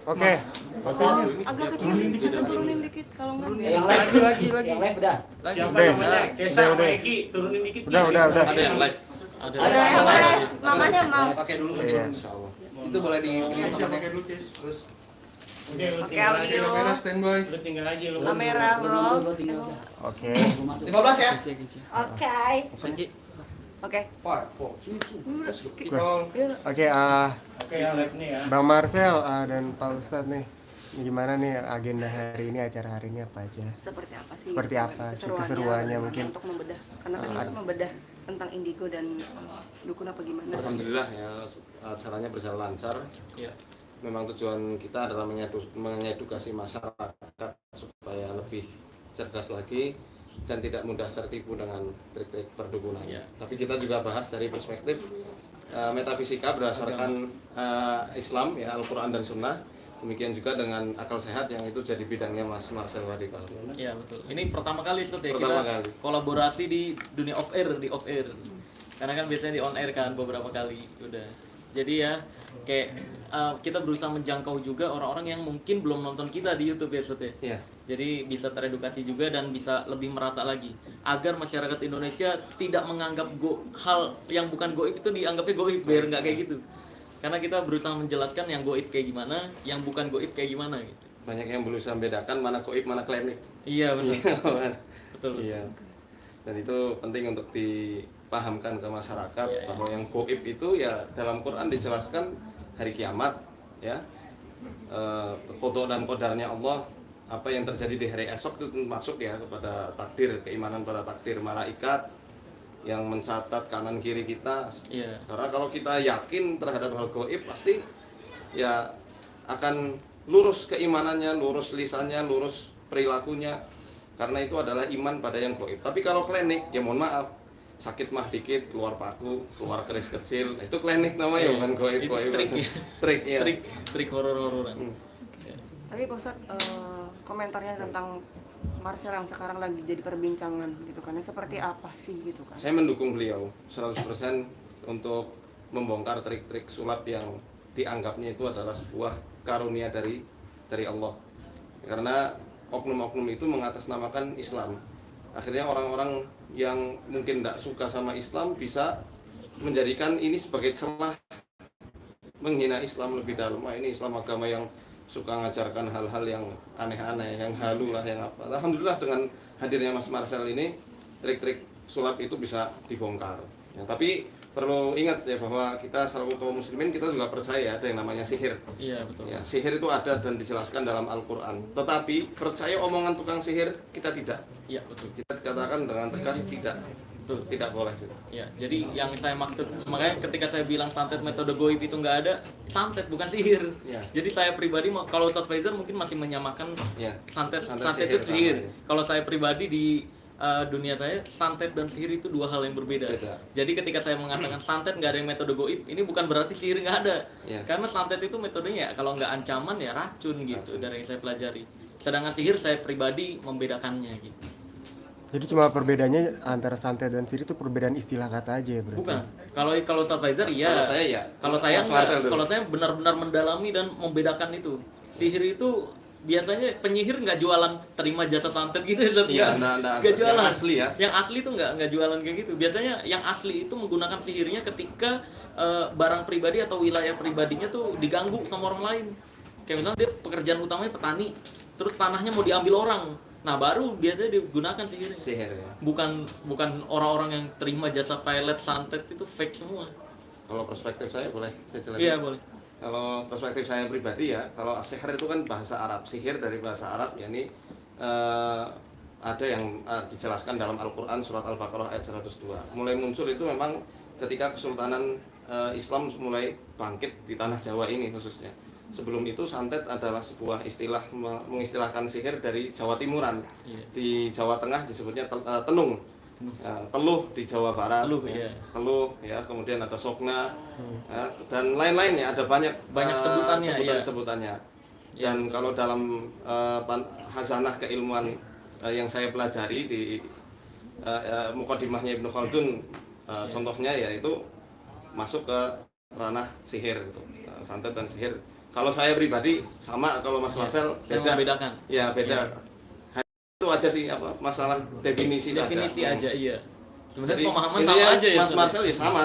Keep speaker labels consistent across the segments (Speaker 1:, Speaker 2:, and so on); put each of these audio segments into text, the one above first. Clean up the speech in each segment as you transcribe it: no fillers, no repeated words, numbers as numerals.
Speaker 1: Oke.
Speaker 2: Agak kecilin dikit, turunin dikit kalau enggak.
Speaker 3: Yang
Speaker 1: Lagi.
Speaker 3: Yang live udah.
Speaker 4: Siapa
Speaker 1: Udah.
Speaker 4: namanya? Kesa,
Speaker 1: Udah.
Speaker 4: Eki, turunin dikit.
Speaker 1: Udah.
Speaker 5: Ada yang live.
Speaker 2: Ada yang mana? Mamanya mau.
Speaker 5: Pakai dulu
Speaker 1: Iya.
Speaker 5: insyaallah. Itu boleh di pakai dulu terus.
Speaker 4: Oke, lu
Speaker 2: Oke,
Speaker 4: tinggal aja.
Speaker 2: audio.
Speaker 4: Kamera
Speaker 1: standby.
Speaker 4: Lu tinggal aja lu.
Speaker 2: Kamera roll.
Speaker 1: Oke.
Speaker 5: 15 ya?
Speaker 2: Oke. Oke.
Speaker 1: Oke,
Speaker 4: Oke, yang live nih ya.
Speaker 1: Bang Marcel dan Pak Ustadz nih, gimana nih agenda hari ini, acara hari ini apa aja?
Speaker 2: Seperti apa sih?
Speaker 1: Seperti apa sih keseruannya mungkin?
Speaker 2: Untuk membedah. Karena kan ini membedah tentang indigo dan dukun apa gimana?
Speaker 5: Alhamdulillah ya acaranya berjalan lancar.
Speaker 4: Iya.
Speaker 5: Memang tujuan kita adalah mengedukasi masyarakat supaya lebih cerdas lagi dan tidak mudah tertipu dengan trik-trik perdukunan.
Speaker 4: Ya.
Speaker 5: Tapi kita juga bahas dari perspektif metafisika berdasarkan Islam ya, Al-Quran dan Sunnah. Demikian juga dengan akal sehat yang itu jadi bidangnya Mas Marcel Wadikal.
Speaker 6: Iya betul. Ini pertama kali Ustaz ya
Speaker 5: Pertama
Speaker 6: kita
Speaker 5: kali.
Speaker 6: kolaborasi di dunia off air, di off air. Karena kan biasanya di on air kan beberapa kali udah. Jadi ya kayak kita berusaha menjangkau juga orang-orang yang mungkin belum nonton kita di YouTube ya Ustaz ya.
Speaker 5: Iya.
Speaker 6: Jadi bisa teredukasi juga dan bisa lebih merata lagi agar masyarakat Indonesia tidak menganggap hal yang bukan goib itu dianggapnya goib, biar nggak kayak gitu. Karena kita berusaha menjelaskan yang goib kayak gimana, yang bukan goib kayak gimana gitu.
Speaker 5: Banyak yang berusaha membedakan mana goib mana klinik.
Speaker 6: Iya benar. Betul.
Speaker 5: Iya. Dan itu penting untuk dipahamkan ke masyarakat bahwa yang goib itu ya dalam Quran dijelaskan hari kiamat ya. Qada dan qadarnya Allah, apa yang terjadi di hari esok itu masuk ya kepada takdir, keimanan pada takdir, malaikat yang mencatat kanan kiri kita.
Speaker 6: Iya.
Speaker 5: Karena kalau kita yakin terhadap hal gaib pasti ya akan lurus keimanannya, lurus lisannya, lurus perilakunya. Karena itu adalah iman pada yang gaib. Tapi kalau klinik ya mohon maaf, sakit mah dikit keluar paku, keluar keris kecil, itu klinik namanya bukan gaib.
Speaker 6: Itu trik ya.
Speaker 5: Trik ya.
Speaker 6: Trik horor-hororan.
Speaker 2: Tapi Pak Ustadz, komentarnya tentang Marcel yang sekarang lagi jadi perbincangan gitu kan, seperti apa sih gitu kan?
Speaker 5: Saya mendukung beliau 100% untuk membongkar trik-trik sulap yang dianggapnya itu adalah sebuah karunia dari Allah. Karena oknum-oknum itu mengatasnamakan Islam. Akhirnya orang-orang yang mungkin tidak suka sama Islam bisa menjadikan ini sebagai celah menghina Islam lebih dalam. Wah, ini Islam agama yang suka ngajarkan hal-hal yang aneh-aneh, yang halu lah, yang apa. Alhamdulillah dengan hadirnya Mas Marcel ini, trik-trik sulap itu bisa dibongkar. Ya, tapi perlu ingat ya bahwa kita selalu kaum muslimin, kita juga percaya ada yang namanya sihir.
Speaker 6: Iya betul.
Speaker 5: Ya, sihir itu ada dan dijelaskan dalam Al-Quran. Tetapi percaya omongan tukang sihir kita tidak.
Speaker 6: Iya betul.
Speaker 5: Kita katakan dengan tegas tidak.
Speaker 6: Betul.
Speaker 5: Tidak boleh.
Speaker 6: Ya, jadi yang saya maksud, makanya ketika saya bilang santet metode goib itu nggak ada, santet bukan sihir.
Speaker 5: Ya.
Speaker 6: Jadi saya pribadi, kalau Ustadz Faizal mungkin masih menyamakan
Speaker 5: Ya.
Speaker 6: santet
Speaker 5: Santet
Speaker 6: itu
Speaker 5: sihir
Speaker 6: sihir.
Speaker 5: sama, ya.
Speaker 6: Kalau saya pribadi di dunia saya, santet dan sihir itu dua hal yang berbeda.
Speaker 5: Beda.
Speaker 6: Jadi ketika saya mengatakan santet nggak ada yang metode goib, ini bukan berarti sihir nggak ada.
Speaker 5: Ya.
Speaker 6: Karena santet itu metodenya kalau nggak ancaman ya racun gitu, dari yang saya pelajari. Sedangkan sihir saya pribadi membedakannya gitu.
Speaker 1: Jadi cuma perbedaannya antara santet dan sihir itu perbedaan istilah kata aja ya berarti?
Speaker 6: Bukan. Kalau Ustadz Faizal iya.
Speaker 5: Kalau saya ya.
Speaker 6: Kalau saya
Speaker 5: Mas
Speaker 6: enggak.
Speaker 5: Marcel dulu.
Speaker 6: Kalau saya benar-benar mendalami dan membedakan itu. Sihir itu biasanya penyihir nggak jualan terima jasa santet gitu ya.
Speaker 5: Iya, nggak
Speaker 6: jualan.
Speaker 5: yang asli ya.
Speaker 6: Yang asli itu nggak jualan kayak gitu. Biasanya yang asli itu menggunakan sihirnya ketika barang pribadi atau wilayah pribadinya tuh diganggu sama orang lain. Kayak misalnya dia pekerjaan utamanya petani, terus tanahnya mau diambil orang. Nah, baru biasanya digunakan sihirnya.
Speaker 5: Sihir ya.
Speaker 6: Bukan orang-orang yang terima jasa pilot santet itu fake semua.
Speaker 5: Kalau perspektif saya boleh saya jelaskan?
Speaker 6: Iya, boleh.
Speaker 5: Kalau perspektif saya pribadi ya, kalau sihir itu kan bahasa Arab, sihir dari bahasa Arab, yakni ada yang dijelaskan dalam Al-Quran surat Al-Baqarah ayat 102. Mulai muncul itu memang ketika Kesultanan Islam mulai bangkit di tanah Jawa ini khususnya. Sebelum itu santet adalah sebuah istilah mengistilahkan sihir dari Jawa Timuran. Di Jawa Tengah disebutnya tenung. Teluh di Jawa Barat. Teluh ya, kemudian ada sogna ya, dan lain-lainnya, ada banyak sebutannya. Dan kalau dalam hazanah keilmuan yang saya pelajari di Muqaddimahnya Ibnu Khaldun, contohnya yaitu masuk ke ranah sihir gitu. Santet dan sihir Kalau saya pribadi sama, kalau Mas Marcel
Speaker 6: Saya
Speaker 5: beda.
Speaker 6: membedakan.
Speaker 5: Ya beda. Itu aja sih apa masalah definisi
Speaker 6: Definisi
Speaker 5: saja.
Speaker 6: aja, iya. Sebenarnya
Speaker 5: Jadi
Speaker 6: pemahaman
Speaker 5: intinya
Speaker 6: sama aja ya.
Speaker 5: Mas
Speaker 6: sebenarnya.
Speaker 5: Marcel ya sama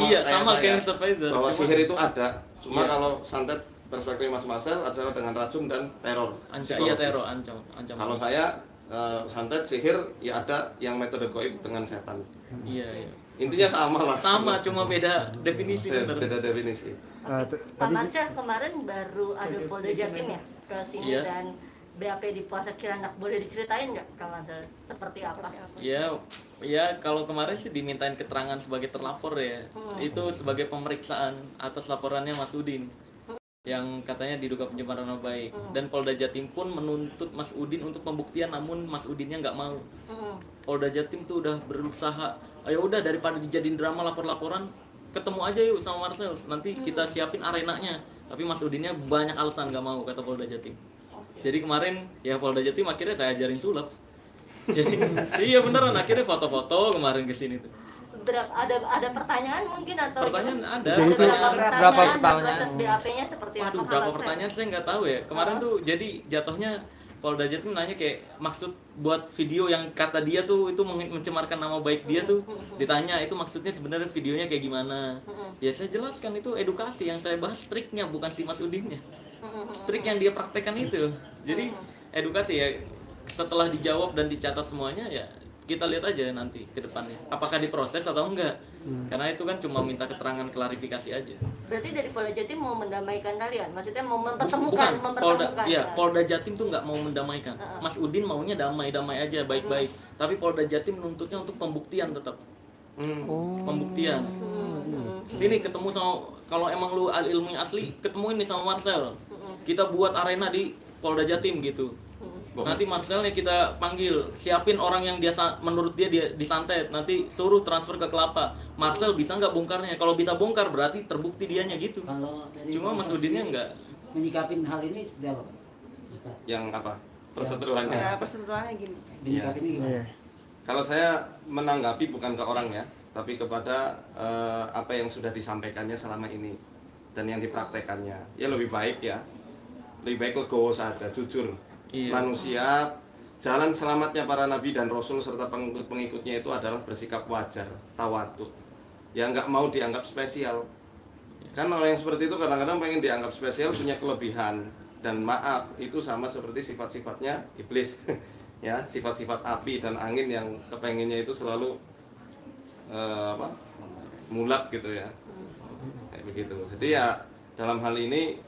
Speaker 6: Iya,
Speaker 5: kayak
Speaker 6: sama
Speaker 5: saya.
Speaker 6: kayak Ustaz Faizal.
Speaker 5: Bahwa
Speaker 6: Cuma-
Speaker 5: sihir itu ada. Cuma
Speaker 6: Iya.
Speaker 5: kalau santet perspektif Mas Marcel adalah dengan racun dan teror.
Speaker 6: Iya
Speaker 5: psikologis.
Speaker 6: teror, ancaman.
Speaker 5: Kalau saya santet sihir ya ada yang metode goib dengan setan.
Speaker 6: Iya.
Speaker 5: Intinya sama lah.
Speaker 6: Sama, cuma beda definisi bener.
Speaker 5: Beda definisi.
Speaker 3: Pak
Speaker 1: Tadi
Speaker 3: Marcel kemarin baru ada Polda Jatim ya ke sini
Speaker 6: Iya.
Speaker 3: dan BAP di Polsek Cilandak, boleh diceritain nggak Pak Marcel seperti apa?
Speaker 6: Ya kalau kemarin sih dimintain keterangan sebagai terlapor ya. Itu sebagai pemeriksaan atas laporannya Mas Udin yang katanya diduga pencemaran nama baik. Dan Polda Jatim pun menuntut Mas Udin untuk pembuktian, namun Mas Udinnya nggak mau. Polda Jatim tuh udah berusaha, ayo udah daripada dijadiin drama lapor-laporan, ketemu aja yuk sama Marcel, nanti kita siapin arenanya. Tapi Mas Udinnya banyak alasan nggak mau, kata Polda Jatim. Jadi kemarin ya Polda Jatim akhirnya saya ajarin sulap. Jadi iya beneran, akhirnya foto-foto kemarin kesini tuh.
Speaker 3: Ada pertanyaan mungkin atau
Speaker 6: Pertanyaan ada.
Speaker 1: Jadi itu
Speaker 3: berapa
Speaker 7: pertanyaan?
Speaker 3: proses BAP-nya seperti apa?
Speaker 6: Waduh,
Speaker 3: Pak
Speaker 6: berapa
Speaker 3: Marcel?
Speaker 6: pertanyaan saya nggak tahu ya. Kemarin tuh jadi jatuhnya Polda Jatim nanya kayak maksud buat video yang kata dia tuh itu mencemarkan nama baik dia tuh, ditanya itu maksudnya sebenarnya videonya kayak gimana. Ya saya jelaskan itu edukasi, yang saya bahas triknya bukan si Mas Udinnya. Trik yang dia praktekkan itu. Jadi edukasi ya, setelah dijawab dan dicatat semuanya ya kita lihat aja nanti ke depannya apakah diproses atau enggak. Karena itu kan cuma minta keterangan klarifikasi aja.
Speaker 3: Berarti dari Polda Jatim mau mendamaikan kalian? Maksudnya mau mempertemukan,
Speaker 6: Polda Jatim tuh nggak mau mendamaikan. Mas Udin maunya damai-damai aja, baik-baik. Tapi Polda Jatim menuntutnya untuk pembuktian tetap. Pembuktian. Sini ketemu sama, kalau emang lu ilmunya asli, ketemu ini sama Marcel. Kita buat arena di Polda Jatim gitu. Nanti Marcelnya kita panggil, siapin orang yang dia menurut dia disantet, nanti suruh transfer ke Kelapa. Marcel bisa nggak bongkarnya? Kalau bisa bongkar berarti terbukti dianya gitu.
Speaker 7: Kalau dari
Speaker 6: Cuma Mas
Speaker 7: proses
Speaker 6: Udinnya
Speaker 7: ini
Speaker 6: nggak.
Speaker 7: menyikapin hal ini sudah apa, Ustaz?
Speaker 5: Yang apa? Proseduralnya.
Speaker 2: Nah, persentuhannya gini.
Speaker 7: Menyikapinnya gimana?
Speaker 1: iya.
Speaker 5: Kalau saya menanggapi bukan ke orang ya, tapi kepada apa yang sudah disampaikannya selama ini dan yang dipraktekannya. Ya lebih baik ya, lebih baik legowo saja, jujur.
Speaker 6: Iya.
Speaker 5: Manusia, jalan selamatnya para nabi dan rasul serta pengikut-pengikutnya itu adalah bersikap wajar, tawadhu. Ya nggak mau dianggap spesial. Kan orang yang seperti itu kadang-kadang pengen dianggap spesial, punya kelebihan. Dan maaf, itu sama seperti sifat-sifatnya iblis. Ya, sifat-sifat api dan angin yang kepengennya itu selalu mulat gitu ya. Kayak begitu. Jadi ya dalam hal ini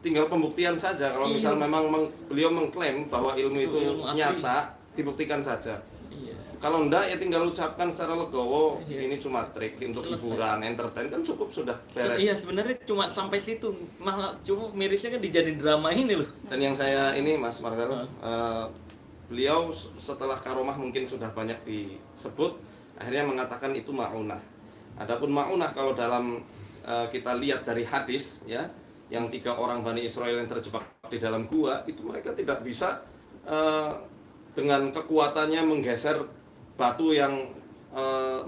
Speaker 5: tinggal pembuktian saja. Kalau misal memang beliau mengklaim bahwa ilmu itu
Speaker 6: ilmu asli.
Speaker 5: nyata, dibuktikan saja.
Speaker 6: Iya.
Speaker 5: Kalau enggak ya tinggal ucapkan secara legowo,
Speaker 6: Iya.
Speaker 5: ini cuma trik untuk
Speaker 6: Selesai.
Speaker 5: hiburan, entertain, kan cukup sudah beres.
Speaker 6: Iya sebenarnya cuma sampai situ, malah cuma mirisnya kan dijadiin drama ini loh.
Speaker 5: Dan yang saya ini Mas Marcel, beliau setelah karomah mungkin sudah banyak disebut, akhirnya mengatakan itu ma'unah. Adapun ma'unah kalau dalam kita lihat dari hadis ya, yang 3 orang Bani Israel yang terjebak di dalam gua, itu mereka tidak bisa dengan kekuatannya menggeser batu yang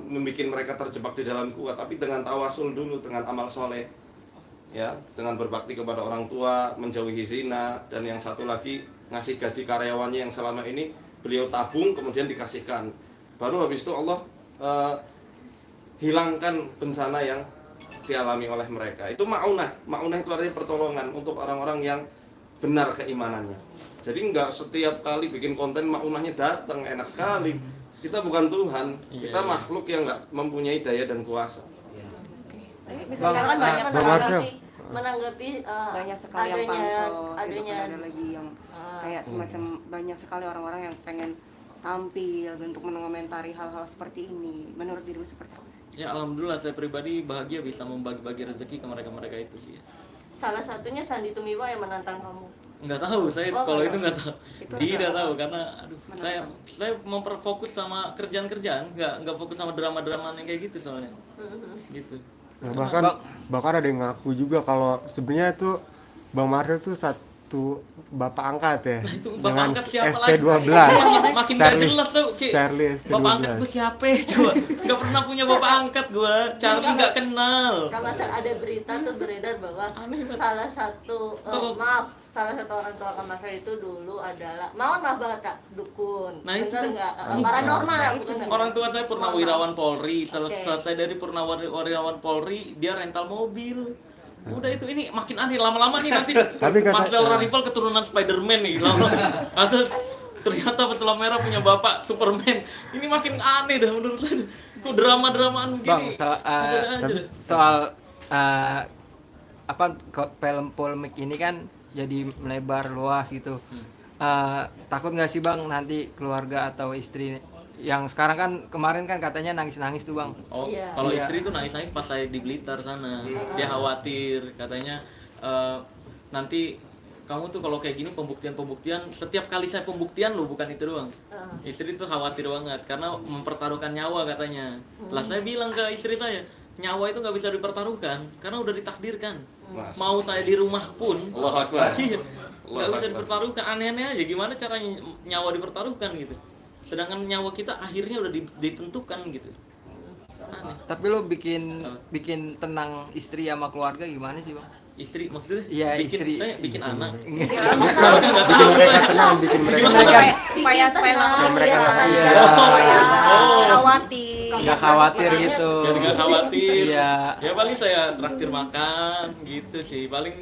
Speaker 5: membuat mereka terjebak di dalam gua, tapi dengan tawasul dulu, dengan amal soleh, ya, dengan berbakti kepada orang tua, menjauhi zina, dan yang satu lagi ngasih gaji karyawannya yang selama ini beliau tabung kemudian dikasihkan. Baru habis itu Allah hilangkan bencana yang dialami oleh mereka. Itu ma'unah. Ma'unah itu artinya pertolongan untuk orang-orang yang benar keimanannya. Jadi enggak setiap kali bikin konten ma'unahnya datang, enak sekali. Kita bukan Tuhan, kita makhluk yang enggak mempunyai daya dan kuasa.
Speaker 2: Tapi misalnya kan banyak
Speaker 1: Bang Marcel.
Speaker 3: menanggapi
Speaker 2: banyak sekali yang pansos,
Speaker 3: adanya
Speaker 2: ada lagi yang kayak semacam banyak sekali orang-orang yang pengen tampil untuk mengomentari hal-hal seperti ini. Menurut dirimu seperti apa sih?
Speaker 6: Ya alhamdulillah saya pribadi bahagia bisa membagi-bagi rezeki ke mereka-mereka itu sih.
Speaker 3: salah satunya Sandi Tumiwa yang menantang kamu.
Speaker 6: Nggak tahu saya
Speaker 3: Oh,
Speaker 6: kalau
Speaker 3: nggak
Speaker 6: itu nggak tahu.
Speaker 2: Itu
Speaker 6: Tidak
Speaker 2: nggak
Speaker 6: tahu
Speaker 2: tahu.
Speaker 6: karena aduh saya memperfokus sama kerjaan-kerjaan, nggak fokus sama drama-drama yang kayak gitu soalnya. Gitu.
Speaker 1: Nah, bahkan ada yang ngaku juga kalau sebenarnya itu Bang Marcel tuh waktu bapak angkat ya.
Speaker 6: Nah, itu bapak
Speaker 1: Dengan
Speaker 6: angkat siapa
Speaker 1: ST12.
Speaker 6: Makin gak
Speaker 1: Charlie-
Speaker 6: jelas tuh kayak
Speaker 1: Charlie ST12.
Speaker 6: bapak angkat gue siapa ya coba. Gak pernah punya bapak angkat gue. Charlie gak kenal.
Speaker 3: Kalau ada berita tuh beredar bahwa
Speaker 6: Aneh banget.
Speaker 3: salah satu salah satu orang tua Kak Marcel itu dulu adalah maaf banget Kak, dukun.
Speaker 6: Nah, itu
Speaker 3: Bener
Speaker 6: kan
Speaker 3: nggak? Paranormal lah bukan.
Speaker 6: Orang tua saya purnawirawan Polri.
Speaker 3: Oke.
Speaker 6: Selesai dari purnawirawan Polri, dia rental mobil. Udah itu, ini makin aneh lama-lama nih nanti.
Speaker 1: Tapi kata-
Speaker 6: Marcel Ranival keturunan Spider-Man nih lama-lama. Atau ternyata pesulap merah punya bapak Superman. Ini makin aneh dah menurut saya. Kok drama-dramaan
Speaker 8: Bang,
Speaker 6: begini?
Speaker 8: soal,
Speaker 6: Udah aja.
Speaker 8: soal film polemik ini kan jadi melebar luas gitu. Takut nggak sih Bang nanti keluarga atau istri yang sekarang kan kemarin kan katanya nangis-nangis tuh Bang.
Speaker 6: Oh,
Speaker 3: Iya.
Speaker 6: kalau
Speaker 8: Iya.
Speaker 6: istri tuh nangis-nangis pas saya di Blitar sana. Dia khawatir, katanya nanti kamu tuh kalau kayak gini pembuktian setiap kali saya pembuktian loh, bukan itu doang. Istri tuh khawatir banget karena mempertaruhkan nyawa katanya. Lah saya bilang ke istri saya, nyawa itu nggak bisa dipertaruhkan karena udah ditakdirkan.
Speaker 5: Mas.
Speaker 6: Mau saya di rumah pun,
Speaker 5: Allahu Akbar.
Speaker 6: iya,
Speaker 5: Allahu
Speaker 6: nggak bisa
Speaker 5: Akbar.
Speaker 6: dipertaruhkan. Aneh-aneh aja gimana caranya nyawa dipertaruhkan gitu. Sedangkan nyawa kita akhirnya udah ditentukan gitu. Aneh.
Speaker 8: Tapi lo bikin tenang istri sama keluarga gimana sih Bang?
Speaker 6: Istri maksudnya?
Speaker 8: Iya,
Speaker 6: bikin,
Speaker 8: istri.
Speaker 6: saya bikin anak.
Speaker 1: Bikin mereka tenang, bikin mereka
Speaker 2: supaya nggak
Speaker 1: mereka
Speaker 8: Iya.
Speaker 2: supaya
Speaker 6: Oh.
Speaker 2: khawatir.
Speaker 8: Nggak khawatir gitu.
Speaker 6: Biar nggak khawatir.
Speaker 8: Iya.
Speaker 6: Ya paling saya traktir makan gitu sih. Paling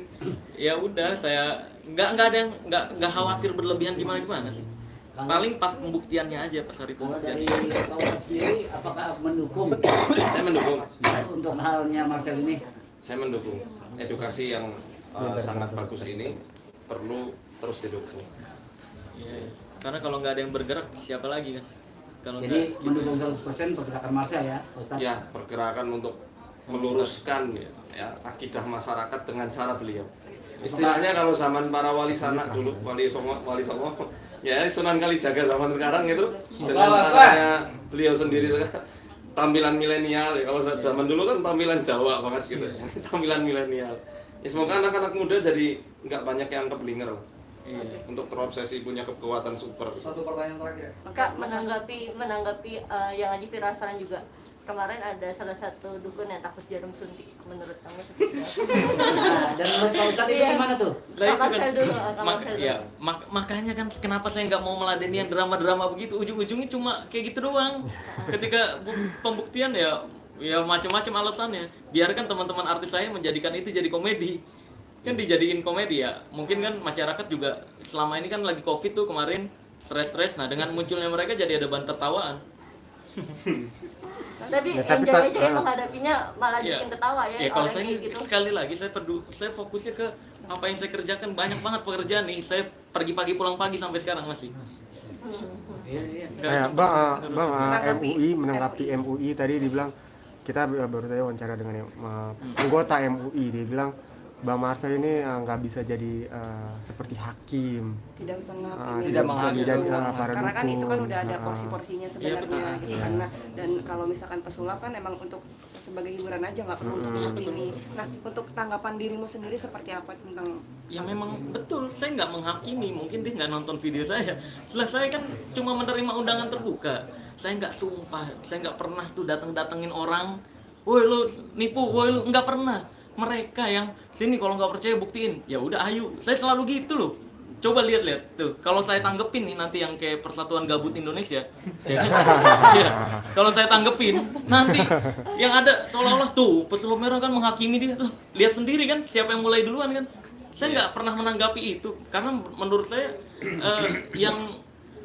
Speaker 6: ya udah saya nggak ada yang nggak khawatir berlebihan gimana sih. Paling pas pembuktiannya aja, pas hari
Speaker 7: Kalau dari
Speaker 6: pembuktian.
Speaker 7: Pak Ustadz sendiri, apakah mendukung
Speaker 5: Saya mendukung.
Speaker 7: untuk halnya Marcel ini?
Speaker 5: Saya mendukung edukasi yang sangat bagus ini perlu terus didukung.
Speaker 6: Iya. Karena kalau nggak ada yang bergerak siapa lagi kan? Kalau
Speaker 7: Jadi
Speaker 6: nggak
Speaker 7: mendukung 100% pergerakan Marcel ya, Ustadz?
Speaker 5: Ya, pergerakan untuk meluruskan ya akidah masyarakat dengan cara beliau. Istilahnya kalau zaman para wali sanak dulu, wali songo, ya Sunan Kalijaga zaman sekarang itu dengan caranya beliau sendiri tampilan milenial ya. Kalau zaman dulu kan tampilan Jawa banget gitu ya. Tampilan milenial. Ya semoga anak-anak muda jadi nggak banyak yang keblinger lah.
Speaker 6: Iya.
Speaker 5: Untuk terobsesi punya kekuatan super.
Speaker 9: Satu pertanyaan terakhir ya.
Speaker 3: Kak, menanggapi yang Haji Firasan juga, kemarin ada salah satu dukun yang takut jarum suntik, menurut kamu seperti apa?
Speaker 7: Nah, dan menurut Pak Ustadz itu gimana tuh?
Speaker 6: Lah itu
Speaker 3: Kak Marcel dulu, Kak Marcel dulu.
Speaker 6: ya, makanya kan kenapa saya nggak mau meladeni yang drama-drama begitu, ujung-ujungnya cuma kayak gitu doang. Ketika pembuktian ya macam-macam alasannya. Biarkan teman-teman artis saya menjadikan itu jadi komedi. Kan dijadiin komedi ya. Mungkin kan masyarakat juga selama ini kan lagi Covid tuh kemarin stres-stres. Nah, dengan munculnya mereka jadi ada bahan tertawaan.
Speaker 3: Tapi
Speaker 1: Ya, tapi
Speaker 3: enjoy aja menghadapinya malah
Speaker 6: Iya.
Speaker 3: bikin ketawa ya.
Speaker 6: Ya kalau
Speaker 3: orang
Speaker 6: saya
Speaker 3: kayak gitu.
Speaker 6: sekali lagi saya fokusnya ke apa yang saya kerjakan, banyak banget pekerjaan nih. Saya pergi pagi pulang pagi sampai sekarang masih.
Speaker 7: Iya, iya.
Speaker 1: Kayak bang MUI menanggapi MUI tadi dibilang kita baru saja wawancara dengan anggota MUI, dia bilang Bang Marcel ini nggak bisa jadi seperti hakim,
Speaker 2: Tidak usah menghakimi.
Speaker 8: Tidak menghakimi.
Speaker 1: jadi
Speaker 8: Tidak
Speaker 1: para
Speaker 2: Karena kan itu kan
Speaker 1: dukun.
Speaker 2: udah ada porsi-porsinya sebenarnya
Speaker 6: betul.
Speaker 2: gitu kan. Nah, dan kalau misalkan pesulap kan emang untuk sebagai hiburan aja, nggak perlu untuk menghakimi. Nah, untuk tanggapan dirimu sendiri seperti apa tentang
Speaker 6: Ya memang betul, saya nggak menghakimi, mungkin dia nggak nonton video saya. Setelah saya kan cuma menerima undangan terbuka. Saya nggak sumpah, saya nggak pernah tuh datengin orang, woi lu nipu, woi lu nggak pernah. Mereka yang sini kalau nggak percaya buktiin, ya udah ayo. Saya selalu gitu loh. Coba lihat tuh, kalau saya tanggepin nih nanti yang kayak Persatuan Gabut Indonesia, ya kan? Iya. Kalau saya tanggepin nanti yang ada seolah-olah tuh pesulap merah kan menghakimi dia. Loh, lihat sendiri kan siapa yang mulai duluan kan? Saya nggak pernah menanggapi itu karena menurut saya yang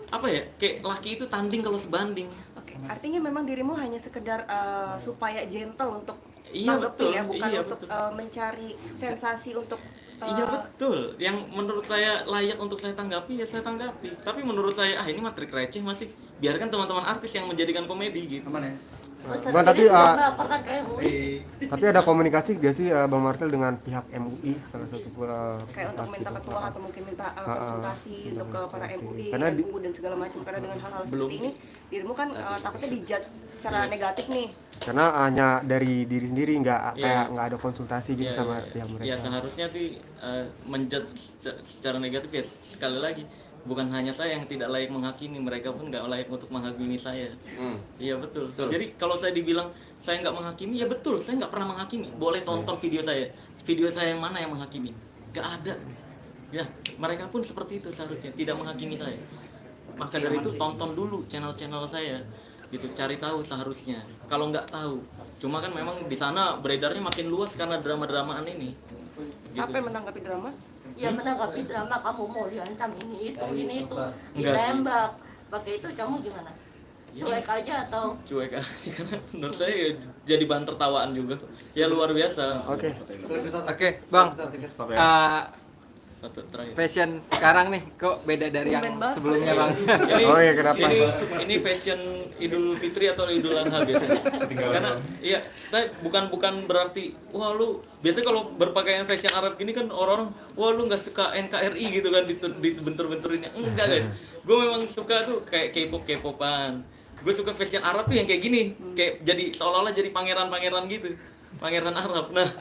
Speaker 6: apa ya, kayak laki itu tanding kalau sebanding.
Speaker 2: Oke, artinya memang dirimu hanya sekedar supaya gentle untuk
Speaker 6: Iya,
Speaker 2: tanggepin
Speaker 6: betul.
Speaker 2: ya, bukan
Speaker 6: Iya,
Speaker 2: untuk
Speaker 6: betul.
Speaker 2: mencari sensasi untuk
Speaker 6: Iya betul, yang menurut saya layak untuk saya tanggapi ya saya tanggapi. Tapi menurut saya ini mah trik receh masih. Biarkan teman-teman artis yang menjadikan komedi gitu.
Speaker 9: Aman ya?
Speaker 1: Bang, tapi
Speaker 3: melaporkan ke MUI.
Speaker 1: tapi ada komunikasi gak sih Bang Marcel dengan pihak MUI salah satu
Speaker 2: Kayak untuk minta ketua atau mungkin minta konsultasi untuk ke para MUI,
Speaker 1: Karena di-
Speaker 2: NU dan segala macam, karena dengan hal-hal
Speaker 6: Belum
Speaker 2: seperti ini dirimu kan takutnya dijudge secara negatif nih.
Speaker 1: karena hanya dari diri sendiri nggak
Speaker 6: Iya.
Speaker 1: kayak nggak ada konsultasi gitu
Speaker 6: Ya,
Speaker 1: sama
Speaker 6: ya,
Speaker 1: pihak mereka.
Speaker 6: ya seharusnya sih menjudge secara negatif ya sekali lagi bukan hanya saya yang tidak layak menghakimi, mereka pun nggak layak untuk menghakimi saya. Iya betul.
Speaker 5: Betul.
Speaker 6: Jadi kalau saya dibilang saya nggak menghakimi, ya betul, saya nggak pernah menghakimi. Boleh tonton video saya yang mana yang menghakimi? Nggak ada. Ya mereka pun seperti itu seharusnya tidak menghakimi saya. Maka dari itu tonton dulu channel-channel saya, gitu, cari tahu seharusnya. Kalau nggak tahu, cuma kan memang di sana beredarnya makin luas karena drama-dramaan ini. Gitu.
Speaker 2: Apa yang menanggapi drama?
Speaker 3: Ya menanggapi drama kamu mau diancam ini itu,
Speaker 6: Enggak sih.
Speaker 3: ditembak. Pakai itu kamu gimana? Cuek aja atau
Speaker 6: Cuek aja karena menurut saya ya jadi bahan tertawaan juga. Ya luar biasa.
Speaker 1: Oke.
Speaker 8: Oke, Bang.
Speaker 6: Satu terakhir.
Speaker 8: Fashion sekarang nih kok beda dari yang
Speaker 2: Tumben banget.
Speaker 8: sebelumnya, Bang?
Speaker 1: Oh iya, kenapa?
Speaker 6: Ini fashion Idul Fitri atau Idul Adha biasanya. Karena iya, saya bukan berarti wah lu biasanya kalau berpakaian fashion Arab gini kan orang-orang wah lu nggak suka NKRI gitu kan dibentur-benturinnya. Enggak guys. Gue memang suka tuh kayak K-pop-K-popan. Gue suka fashion Arab tuh yang kayak gini, kayak jadi seolah-olah jadi pangeran-pangeran gitu. Pangeran Arab. Nah,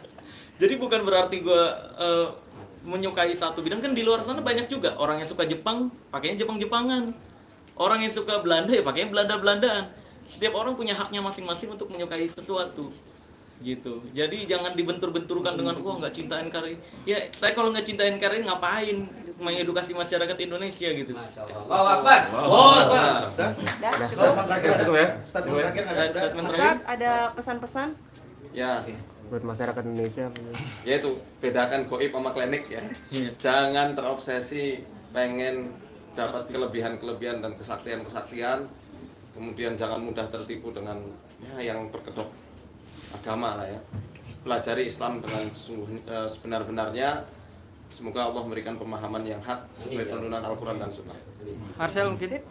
Speaker 6: jadi bukan berarti gue menyukai satu bidang, kan di luar sana banyak juga orang yang suka Jepang pakainya Jepang-Jepangan, orang yang suka Belanda ya pakainya Belanda-Belandaan. Setiap orang punya haknya masing-masing untuk menyukai sesuatu gitu. Jadi jangan dibentur-benturkan dengan wah nggak cinta NKRI. Ya saya kalau nggak cinta NKRI ngapain mengedukasi masyarakat Indonesia gitu.
Speaker 5: Wah.
Speaker 2: Dah,
Speaker 6: Statement terakhir.
Speaker 2: Ustaz, ada pesan-pesan?
Speaker 5: Ya,
Speaker 1: Buat masyarakat Indonesia.
Speaker 5: yaitu bedakan goib sama klinik ya.
Speaker 6: Iya.
Speaker 5: Jangan terobsesi pengen dapat kelebihan-kelebihan dan kesaktian-kesaktian, kemudian jangan mudah tertipu dengan ya yang berkedok agama lah ya. Pelajari Islam dengan sebenar-benarnya. Semoga Allah memberikan pemahaman yang hak sesuai tuntunan Al-Quran dan Sunnah.
Speaker 8: Marcel mungkin?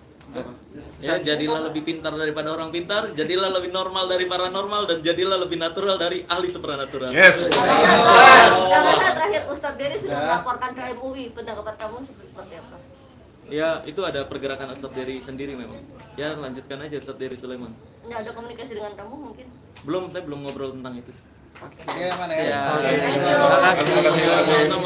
Speaker 6: Ya jadilah lebih pintar daripada orang pintar, jadilah lebih normal dari paranormal, dan jadilah lebih natural dari ahli supranatural.
Speaker 3: Karena terakhir Ustadz Dery sudah melaporkan ke MUI, pendapat kamu seperti apa?
Speaker 6: Ya itu ada pergerakan Ustadz Dery sendiri memang. Ya lanjutkan aja Ustadz Dery Sulaiman.
Speaker 3: Ini ada komunikasi dengan kamu mungkin?
Speaker 6: Saya belum ngobrol tentang itu.
Speaker 8: Ya.
Speaker 3: Thank you.
Speaker 8: Terima kasih.
Speaker 6: Sama-sama.